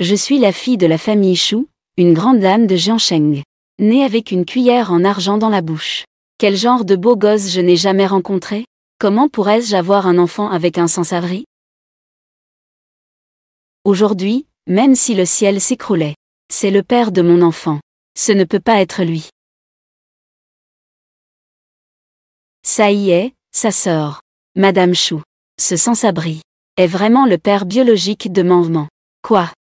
Je suis la fille de la famille Shu, une grande dame de Jiansheng. Née avec une cuillère en argent dans la bouche. Quel genre de beau gosse je n'ai jamais rencontré? Comment pourrais-je avoir un enfant avec un sans-abri? Aujourd'hui, même si le ciel s'écroulait, c'est le père de mon enfant. Ce ne peut pas être lui. Ça y est, ça sort. Madame Shu. Ce sans-abri est vraiment le père biologique de Maman. Quoi?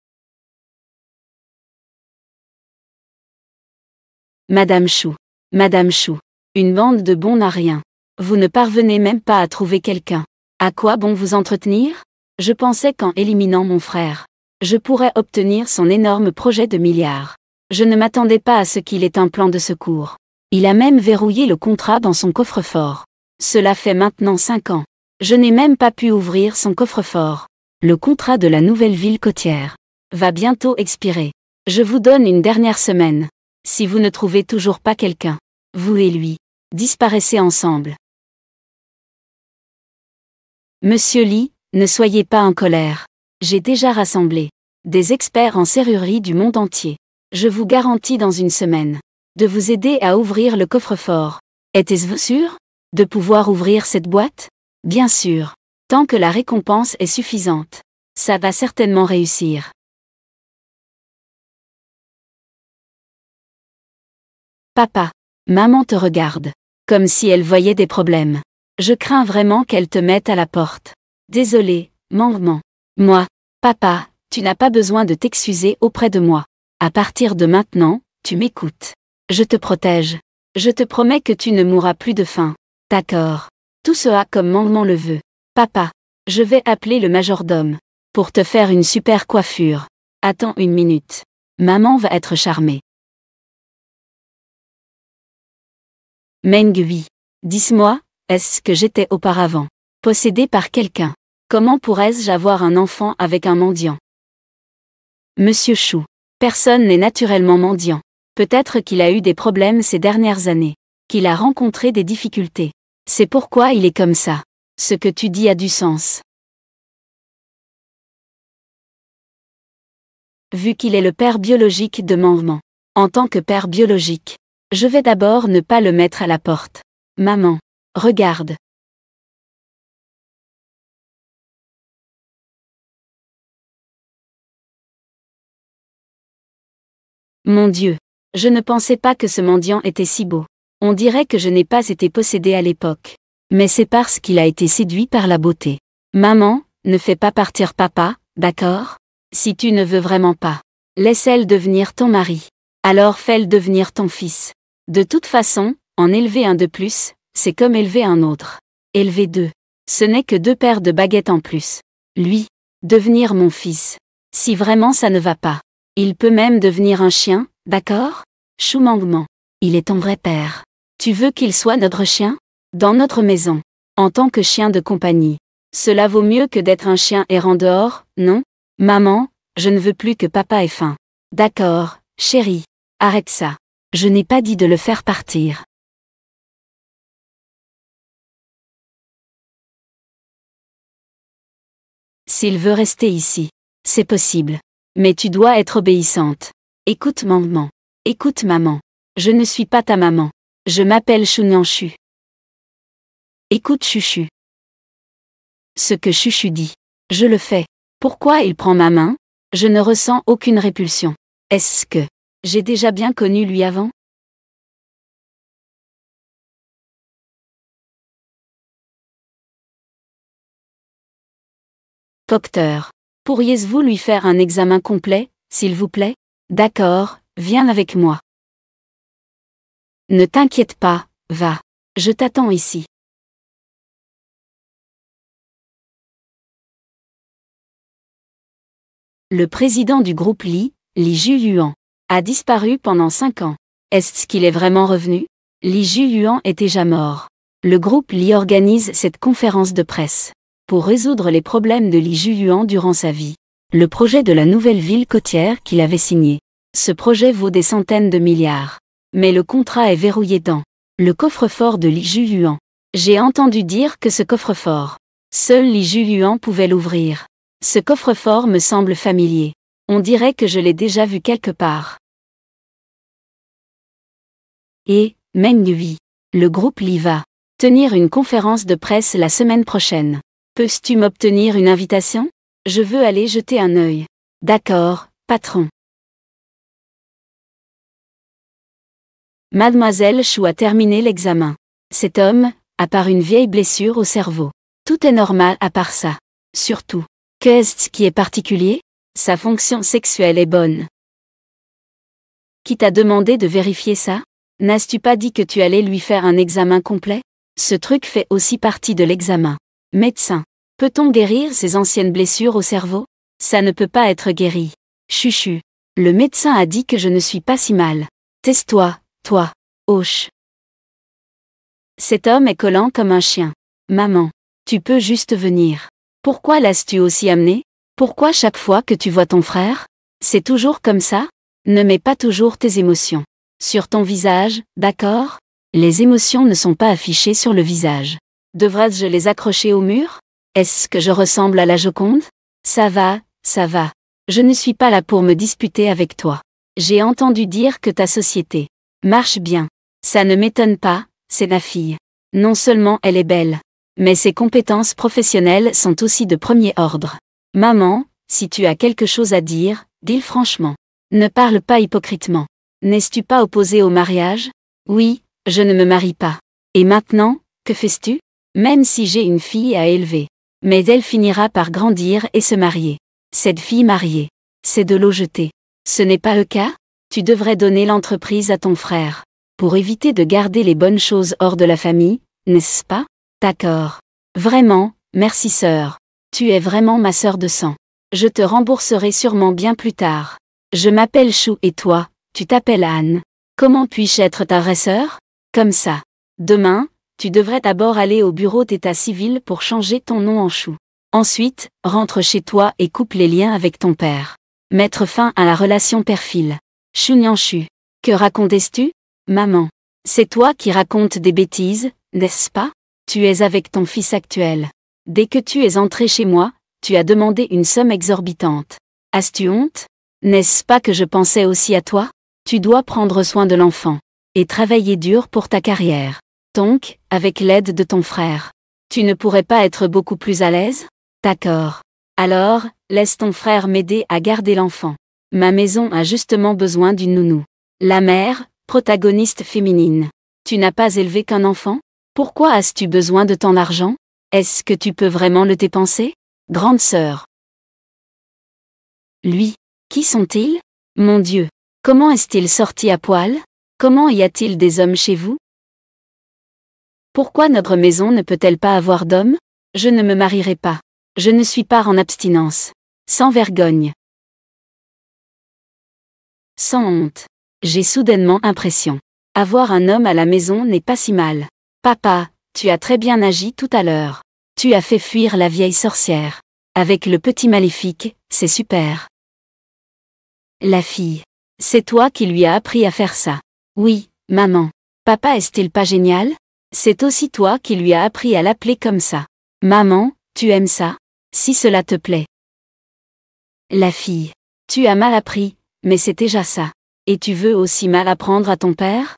Madame Shu. Madame Shu. Une bande de bons n'a rien. Vous ne parvenez même pas à trouver quelqu'un. À quoi bon vous entretenir? Je pensais qu'en éliminant mon frère, je pourrais obtenir son énorme projet de milliards. Je ne m'attendais pas à ce qu'il ait un plan de secours. Il a même verrouillé le contrat dans son coffre-fort. Cela fait maintenant 5 ans. Je n'ai même pas pu ouvrir son coffre-fort. Le contrat de la nouvelle ville côtière va bientôt expirer. Je vous donne une dernière semaine. Si vous ne trouvez toujours pas quelqu'un, vous et lui, disparaissez ensemble. Monsieur Li, ne soyez pas en colère. J'ai déjà rassemblé des experts en serrurerie du monde entier. Je vous garantis dans une semaine de vous aider à ouvrir le coffre-fort. Êtes-vous sûr de pouvoir ouvrir cette boîte? Bien sûr. Tant que la récompense est suffisante, ça va certainement réussir. Papa, maman te regarde, comme si elle voyait des problèmes. Je crains vraiment qu'elle te mette à la porte. Désolé, maman. Moi, papa, tu n'as pas besoin de t'excuser auprès de moi. À partir de maintenant, tu m'écoutes. Je te protège. Je te promets que tu ne mourras plus de faim. D'accord. Tout sera comme maman le veut. Papa, je vais appeler le majordome pour te faire une super coiffure. Attends une minute. Maman va être charmée. Mengui. Dis-moi, est-ce que j'étais auparavant possédée par quelqu'un? Comment pourrais-je avoir un enfant avec un mendiant? Monsieur Shu. Personne n'est naturellement mendiant. Peut-être qu'il a eu des problèmes ces dernières années, qu'il a rencontré des difficultés. C'est pourquoi il est comme ça. Ce que tu dis a du sens. Vu qu'il est le père biologique de Maman. En tant que père biologique, je vais d'abord ne pas le mettre à la porte. Maman, regarde. Mon Dieu, je ne pensais pas que ce mendiant était si beau. On dirait que je n'ai pas été possédée à l'époque. Mais c'est parce qu'il a été séduit par la beauté. Maman, ne fais pas partir papa, d'accord? Si tu ne veux vraiment pas, laisse-le devenir ton mari. Alors fais-le devenir ton fils. De toute façon, en élever un de plus, c'est comme élever un autre. Élever deux. Ce n'est que 2 paires de baguettes en plus. Lui, devenir mon fils. Si vraiment ça ne va pas, il peut même devenir un chien, d'accord? Shu Mangman. Il est ton vrai père. Tu veux qu'il soit notre chien? Dans notre maison. En tant que chien de compagnie. Cela vaut mieux que d'être un chien errant dehors, non? Maman, je ne veux plus que papa ait faim. D'accord, chérie. Arrête ça. Je n'ai pas dit de le faire partir. S'il veut rester ici, c'est possible. Mais tu dois être obéissante. Écoute maman. Écoute maman. Je ne suis pas ta maman. Je m'appelle Shunyanshu. Écoute Chuchu. Ce que Chuchu dit. Je le fais. Pourquoi il prend ma main? Je ne ressens aucune répulsion. Est-ce que j'ai déjà bien connu lui avant? Docteur, pourriez-vous lui faire un examen complet, s'il vous plaît? D'accord, viens avec moi. Ne t'inquiète pas, va. Je t'attends ici. Le président du groupe Li Juyuan, a disparu pendant 5 ans. Est-ce qu'il est vraiment revenu? Li Juyuan est déjà mort. Le groupe Li organise cette conférence de presse pour résoudre les problèmes de Li Juyuan durant sa vie. Le projet de la nouvelle ville côtière qu'il avait signé. Ce projet vaut des centaines de milliards. Mais le contrat est verrouillé dans le coffre-fort de Li Juyuan. J'ai entendu dire que ce coffre-fort, seul Li Juyuan pouvait l'ouvrir. Ce coffre-fort me semble familier. On dirait que je l'ai déjà vu quelque part. Et, même lui. Le groupe l'y va. Tenir une conférence de presse la semaine prochaine. Peux-tu m'obtenir une invitation? Je veux aller jeter un œil. D'accord, patron. Mademoiselle Chou a terminé l'examen. Cet homme, à part une vieille blessure au cerveau. Tout est normal à part ça. Surtout. Qu'est-ce qui est particulier? Sa fonction sexuelle est bonne. Qui t'a demandé de vérifier ça? N'as-tu pas dit que tu allais lui faire un examen complet? Ce truc fait aussi partie de l'examen. Médecin. Peut-on guérir ces anciennes blessures au cerveau? Ça ne peut pas être guéri. Chuchu. Le médecin a dit que je ne suis pas si mal. Tais-toi, toi. Hoche. Cet homme est collant comme un chien. Maman. Tu peux juste venir. Pourquoi l'as-tu aussi amené? Pourquoi chaque fois que tu vois ton frère? C'est toujours comme ça? Ne mets pas toujours tes émotions sur ton visage, d'accord? Les émotions ne sont pas affichées sur le visage. Devrais-je les accrocher au mur? Est-ce que je ressemble à la Joconde? Ça va, ça va. Je ne suis pas là pour me disputer avec toi. J'ai entendu dire que ta société marche bien. Ça ne m'étonne pas, c'est ma fille. Non seulement elle est belle, mais ses compétences professionnelles sont aussi de premier ordre. Maman, si tu as quelque chose à dire, dis-le franchement. Ne parle pas hypocritement. N'es-tu pas opposé au mariage? Oui, je ne me marie pas. Et maintenant, que fais-tu? Même si j'ai une fille à élever. Mais elle finira par grandir et se marier. Cette fille mariée, c'est de l'eau jetée. Ce n'est pas le cas? Tu devrais donner l'entreprise à ton frère. Pour éviter de garder les bonnes choses hors de la famille, n'est-ce pas? D'accord. Vraiment, merci sœur. Tu es vraiment ma sœur de sang. Je te rembourserai sûrement bien plus tard. Je m'appelle Chou et toi, tu t'appelles Anne. Comment puis-je être ta vraie sœur? Comme ça. Demain, tu devrais d'abord aller au bureau d'état civil pour changer ton nom en Chou. Ensuite, rentre chez toi et coupe les liens avec ton père. Mettre fin à la relation père-fille. Chou-nian-chu. Que racontes-tu? Maman. C'est toi qui racontes des bêtises, n'est-ce pas? Tu es avec ton fils actuel. Dès que tu es entré chez moi, tu as demandé une somme exorbitante. As-tu honte? N'est-ce pas que je pensais aussi à toi? Tu dois prendre soin de l'enfant. Et travailler dur pour ta carrière. Donc, avec l'aide de ton frère. Tu ne pourrais pas être beaucoup plus à l'aise? D'accord. Alors, laisse ton frère m'aider à garder l'enfant. Ma maison a justement besoin d'une nounou. La mère, protagoniste féminine. Tu n'as pas élevé qu'un enfant? Pourquoi as-tu besoin de tant d'argent? Est-ce que tu peux vraiment le dépenser? Grande sœur. Lui. Qui sont-ils? Mon Dieu. Comment est-il sorti à poil? Comment y a-t-il des hommes chez vous? Pourquoi notre maison ne peut-elle pas avoir d'hommes? Je ne me marierai pas. Je ne suis pas en abstinence. Sans vergogne. Sans honte. J'ai soudainement impression. Avoir un homme à la maison n'est pas si mal. Papa, tu as très bien agi tout à l'heure. Tu as fait fuir la vieille sorcière. Avec le petit maléfique, c'est super. La fille. C'est toi qui lui as appris à faire ça. Oui, maman. Papa est-il pas génial? C'est aussi toi qui lui as appris à l'appeler comme ça. Maman, tu aimes ça? Si cela te plaît. La fille. Tu as mal appris, mais c'est déjà ça. Et tu veux aussi mal apprendre à ton père?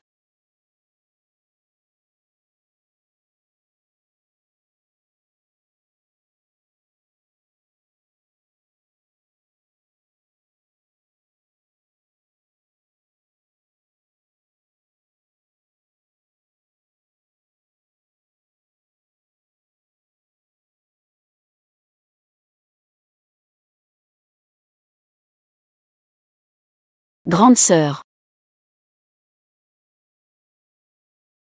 Grande sœur.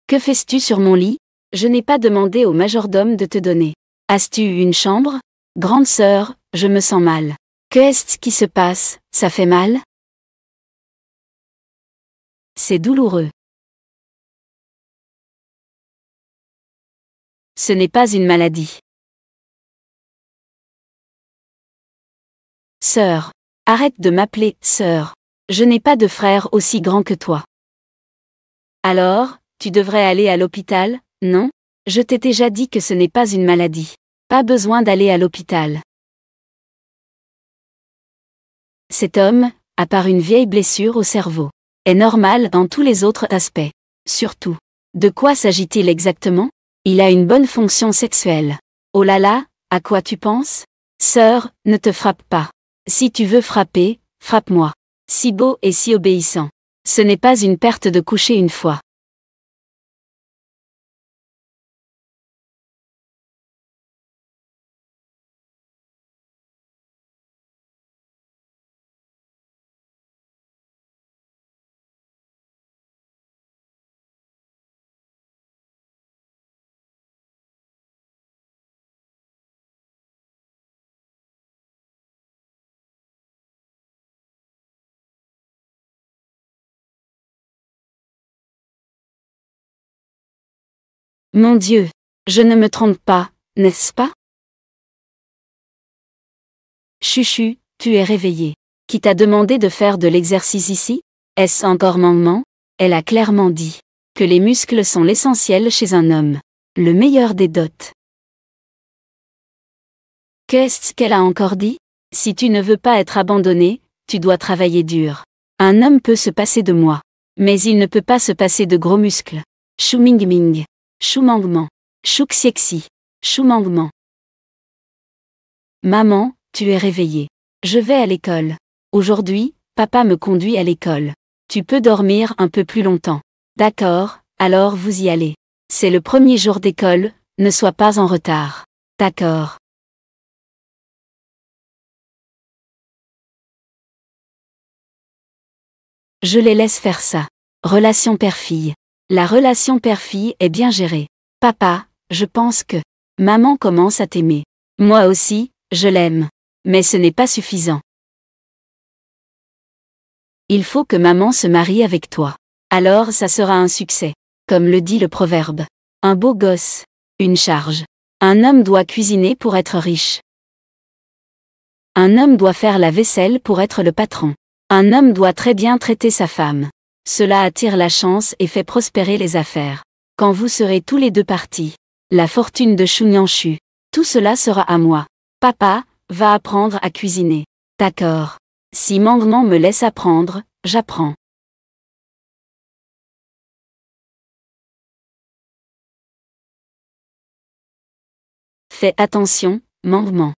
Que fais-tu sur mon lit? Je n'ai pas demandé au majordome de te donner. As-tu une chambre? Grande sœur, je me sens mal. Qu'est-ce qui se passe? Ça fait mal? C'est douloureux. Ce n'est pas une maladie. Sœur. Arrête de m'appeler sœur. Je n'ai pas de frère aussi grand que toi. Alors, tu devrais aller à l'hôpital, non? Je t'ai déjà dit que ce n'est pas une maladie. Pas besoin d'aller à l'hôpital. Cet homme, à part une vieille blessure au cerveau, est normal dans tous les autres aspects. Surtout. De quoi s'agit-il exactement? Il a une bonne fonction sexuelle. Oh là là, à quoi tu penses? Sœur, ne te frappe pas. Si tu veux frapper, frappe-moi. Si beau et si obéissant. Ce n'est pas une perte de coucher une fois. Mon Dieu, je ne me trompe pas, n'est-ce pas? Chuchu, tu es réveillé. Qui t'a demandé de faire de l'exercice ici? Est-ce encore manquement? Elle a clairement dit que les muscles sont l'essentiel chez un homme. Le meilleur des dots. Qu'est-ce qu'elle a encore dit? Si tu ne veux pas être abandonné, tu dois travailler dur. Un homme peut se passer de moi. Mais il ne peut pas se passer de gros muscles. Chou-ming-ming. Chou-mangement. Chouk-siexi. Chou-mangement. Maman, tu es réveillée. Je vais à l'école. Aujourd'hui, papa me conduit à l'école. Tu peux dormir un peu plus longtemps. D'accord, alors vous y allez. C'est le premier jour d'école, ne sois pas en retard. D'accord. Je les laisse faire ça. Relation père-fille. La relation père-fille est bien gérée. Papa, je pense que maman commence à t'aimer. Moi aussi, je l'aime. Mais ce n'est pas suffisant. Il faut que maman se marie avec toi. Alors ça sera un succès. Comme le dit le proverbe. Un beau gosse. Une charge. Un homme doit cuisiner pour être riche. Un homme doit faire la vaisselle pour être le patron. Un homme doit très bien traiter sa femme. Cela attire la chance et fait prospérer les affaires. Quand vous serez tous les deux partis, la fortune de Chunyanshu, tout cela sera à moi. Papa, va apprendre à cuisiner. D'accord. Si Mangement me laisse apprendre, j'apprends. Fais attention, Mangement.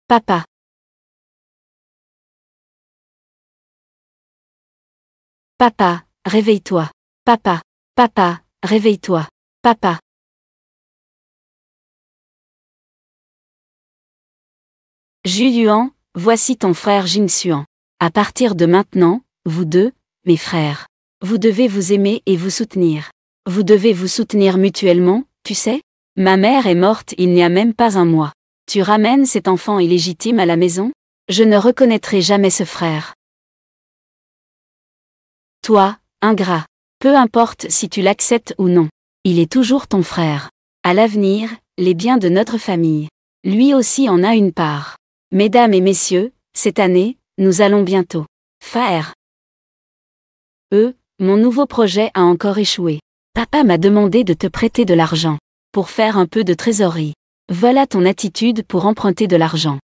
Papa. Papa, réveille-toi. Papa. Papa, réveille-toi. Papa. Ju Yuan, voici ton frère Jing Xuan. À partir de maintenant, vous deux, mes frères, vous devez vous aimer et vous soutenir. Vous devez vous soutenir mutuellement, tu sais? Ma mère est morte il n'y a même pas un mois. Tu ramènes cet enfant illégitime à la maison? Je ne reconnaîtrai jamais ce frère. Toi, ingrat. Peu importe si tu l'acceptes ou non. Il est toujours ton frère. À l'avenir, les biens de notre famille. Lui aussi en a une part. Mesdames et messieurs, cette année, nous allons bientôt faire. Mon nouveau projet a encore échoué. Papa m'a demandé de te prêter de l'argent. Pour faire un peu de trésorerie. Voilà ton attitude pour emprunter de l'argent.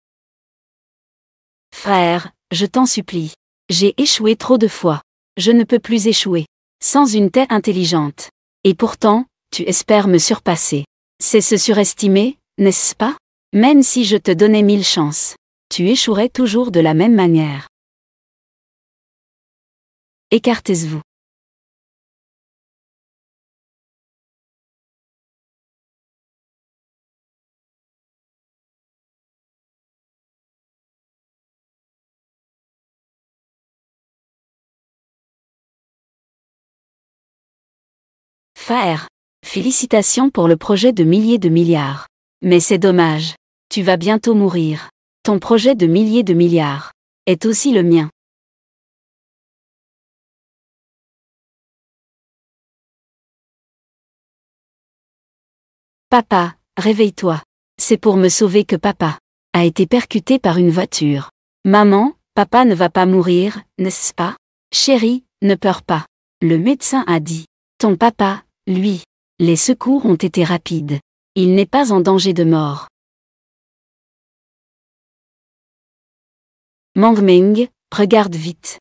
Frère, je t'en supplie. J'ai échoué trop de fois. Je ne peux plus échouer. Sans une tête intelligente. Et pourtant, tu espères me surpasser. C'est se surestimer, n'est-ce pas? Même si je te donnais 1000 chances. Tu échouerais toujours de la même manière. Écartez-vous. Faire. Félicitations pour le projet de milliers de milliards. Mais c'est dommage. Tu vas bientôt mourir. Ton projet de milliers de milliards est aussi le mien. Papa, réveille-toi. C'est pour me sauver que papa a été percuté par une voiture. Maman, papa ne va pas mourir, n'est-ce pas? Chérie, ne pleure pas. Le médecin a dit. Ton papa, lui. Les secours ont été rapides. Il n'est pas en danger de mort. Meng, regarde vite.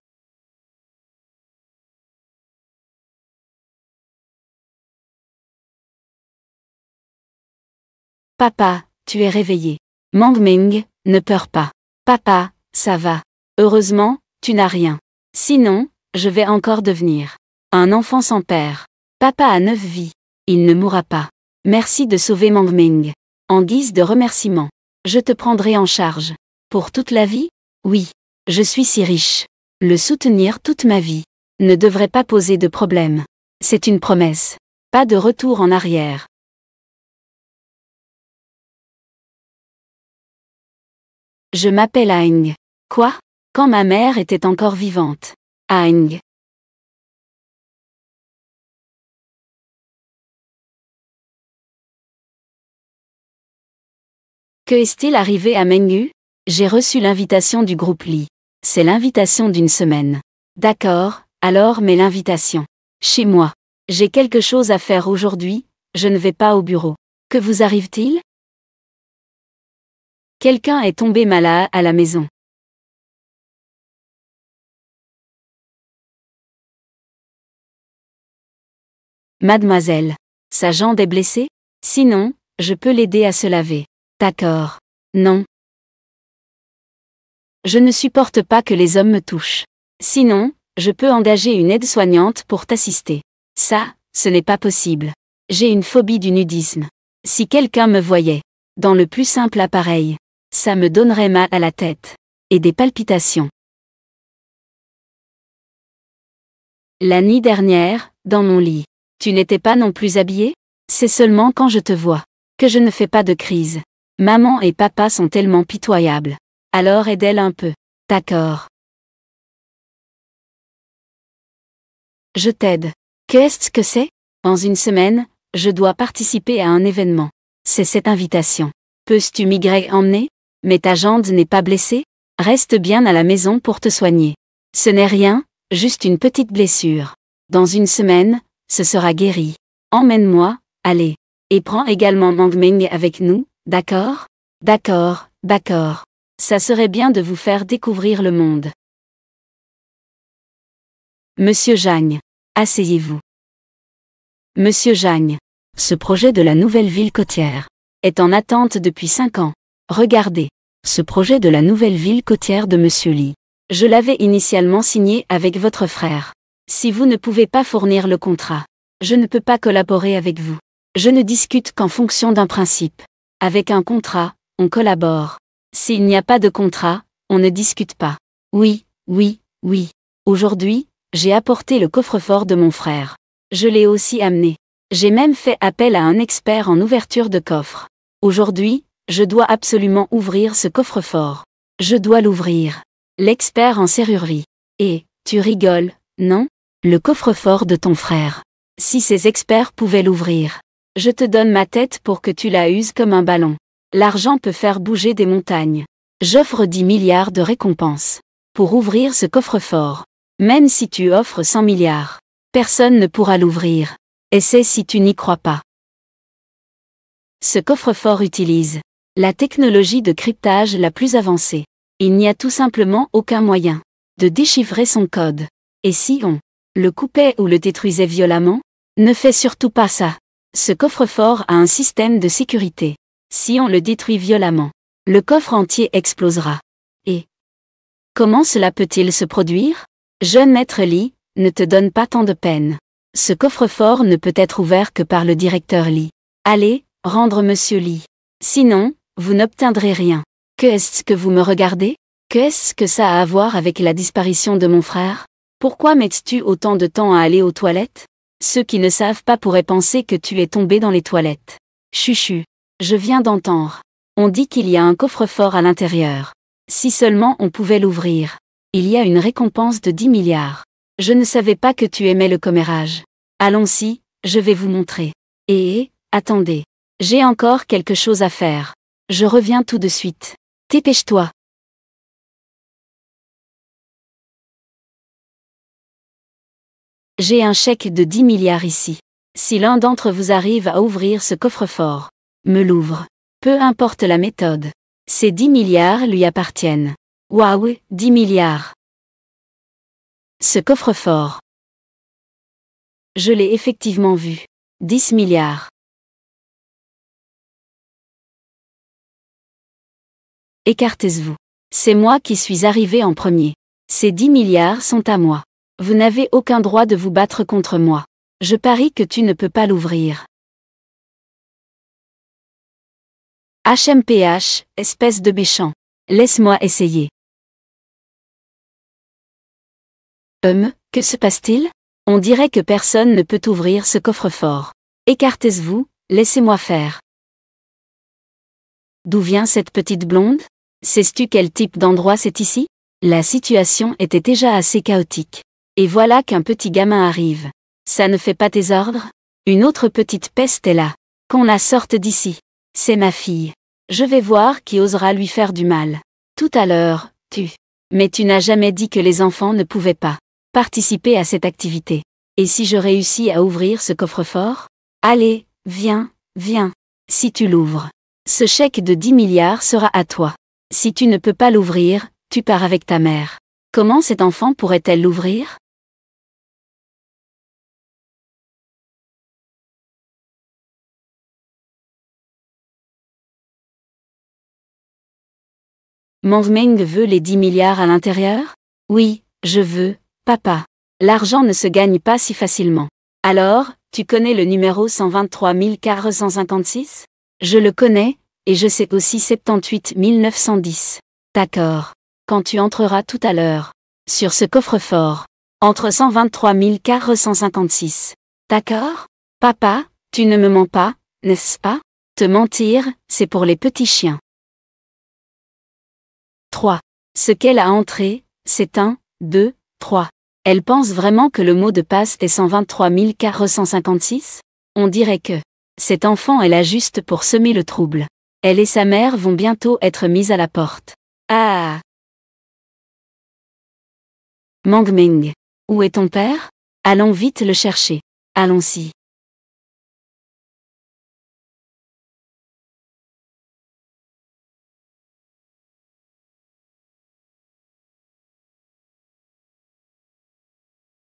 Papa, tu es réveillé. Meng, ne pleure pas. Papa, ça va. Heureusement, tu n'as rien. Sinon, je vais encore devenir un enfant sans père. Papa a 9 vies. Il ne mourra pas. Merci de sauver Meng. En guise de remerciement, je te prendrai en charge. Pour toute la vie? Oui. Je suis si riche. Le soutenir toute ma vie ne devrait pas poser de problème. C'est une promesse. Pas de retour en arrière. Je m'appelle Aang. Quoi? Quand ma mère était encore vivante. Aang. Que est-il arrivé à Meng? J'ai reçu l'invitation du groupe Lee. C'est l'invitation d'une semaine. D'accord, alors mets l'invitation. Chez moi. J'ai quelque chose à faire aujourd'hui, je ne vais pas au bureau. Que vous arrive-t-il? Quelqu'un est tombé malade à la maison. Mademoiselle. Sa jambe est blessée? Sinon, je peux l'aider à se laver. D'accord. Non. Je ne supporte pas que les hommes me touchent. Sinon, je peux engager une aide-soignante pour t'assister. Ça, ce n'est pas possible. J'ai une phobie du nudisme. Si quelqu'un me voyait dans le plus simple appareil, ça me donnerait mal à la tête. Et des palpitations. La nuit dernière, dans mon lit, tu n'étais pas non plus habillé? C'est seulement quand je te vois que je ne fais pas de crise. Maman et papa sont tellement pitoyables. Alors aide-elle un peu. D'accord. Je t'aide. Qu'est-ce que c'est? Dans une semaine, je dois participer à un événement. C'est cette invitation. Peux-tu m'y emmener? Mais ta jambe n'est pas blessée? Reste bien à la maison pour te soigner. Ce n'est rien, juste une petite blessure. Dans une semaine, ce sera guéri. Emmène-moi, allez. Et prends également Meng avec nous, d'accord? D'accord, d'accord. Ça serait bien de vous faire découvrir le monde. Monsieur Jagne. Asseyez-vous. Monsieur Jagne. Ce projet de la nouvelle ville côtière est en attente depuis 5 ans. Regardez. Ce projet de la nouvelle ville côtière de Monsieur Lee. Je l'avais initialement signé avec votre frère. Si vous ne pouvez pas fournir le contrat, je ne peux pas collaborer avec vous. Je ne discute qu'en fonction d'un principe. Avec un contrat, on collabore. S'il n'y a pas de contrat, on ne discute pas. Oui, oui, oui. Aujourd'hui, j'ai apporté le coffre-fort de mon frère. Je l'ai aussi amené. J'ai même fait appel à un expert en ouverture de coffre. Aujourd'hui, je dois absolument ouvrir ce coffre-fort. Je dois l'ouvrir. L'expert en serrurerie. Et, tu rigoles, non? Le coffre-fort de ton frère. Si ces experts pouvaient l'ouvrir. Je te donne ma tête pour que tu la uses comme un ballon. L'argent peut faire bouger des montagnes. J'offre 10 milliards de récompenses. Pour ouvrir ce coffre-fort. Même si tu offres 100 milliards. Personne ne pourra l'ouvrir. Essaie si tu n'y crois pas. Ce coffre-fort utilise la technologie de cryptage la plus avancée. Il n'y a tout simplement aucun moyen de déchiffrer son code. Et si on le coupait ou le détruisait violemment? Ne fais surtout pas ça. Ce coffre-fort a un système de sécurité. Si on le détruit violemment, le coffre entier explosera. Et comment cela peut-il se produire? Jeune maître Lee, ne te donne pas tant de peine. Ce coffre-fort ne peut être ouvert que par le directeur Lee. Allez, rendre Monsieur Lee. Sinon, vous n'obtiendrez rien. Qu'est-ce que vous me regardez? Qu'est-ce que ça a à voir avec la disparition de mon frère? Pourquoi mets-tu autant de temps à aller aux toilettes? Ceux qui ne savent pas pourraient penser que tu es tombé dans les toilettes. Chuchu. Je viens d'entendre. On dit qu'il y a un coffre-fort à l'intérieur. Si seulement on pouvait l'ouvrir. Il y a une récompense de 10 milliards. Je ne savais pas que tu aimais le commérage. Allons-y, je vais vous montrer. Attendez. J'ai encore quelque chose à faire. Je reviens tout de suite. Dépêche-toi. J'ai un chèque de 10 milliards ici. Si l'un d'entre vous arrive à ouvrir ce coffre-fort, me l'ouvre. Peu importe la méthode. Ces 10 milliards lui appartiennent. Waouh, 10 milliards. Ce coffre-fort. Je l'ai effectivement vu. 10 milliards. Écartez-vous. C'est moi qui suis arrivé en premier. Ces 10 milliards sont à moi. Vous n'avez aucun droit de vous battre contre moi. Je parie que tu ne peux pas l'ouvrir. HMPH, espèce de méchant. Laisse-moi essayer. Que se passe-t-il? On dirait que personne ne peut ouvrir ce coffre-fort. Écartez-vous, laissez-moi faire. D'où vient cette petite blonde? Sais-tu quel type d'endroit c'est ici? La situation était déjà assez chaotique. Et voilà qu'un petit gamin arrive. Ça ne fait pas tes ordres? Une autre petite peste est là. Qu'on la sorte d'ici. C'est ma fille. Je vais voir qui osera lui faire du mal. Tout à l'heure, Mais tu n'as jamais dit que les enfants ne pouvaient pas participer à cette activité. Et si je réussis à ouvrir ce coffre-fort? Allez, viens, viens. Si tu l'ouvres, ce chèque de 10 milliards sera à toi. Si tu ne peux pas l'ouvrir, tu pars avec ta mère. Comment cet enfant pourrait-elle l'ouvrir? Meng veut les 10 milliards à l'intérieur? Oui, je veux, papa. L'argent ne se gagne pas si facilement. Alors, tu connais le numéro 123 456? Je le connais, et je sais aussi 78 910. D'accord. Quand tu entreras tout à l'heure. Sur ce coffre-fort. Entre 123 456. D'accord? Papa, tu ne me mens pas, n'est-ce pas? Te mentir, c'est pour les petits chiens. 3. Ce qu'elle a entré, c'est 1, 2, 3. Elle pense vraiment que le mot de passe est 123 456? On dirait que cet enfant est là juste pour semer le trouble. Elle et sa mère vont bientôt être mises à la porte. Ah! Meng, où est ton père? Allons vite le chercher. Allons-y.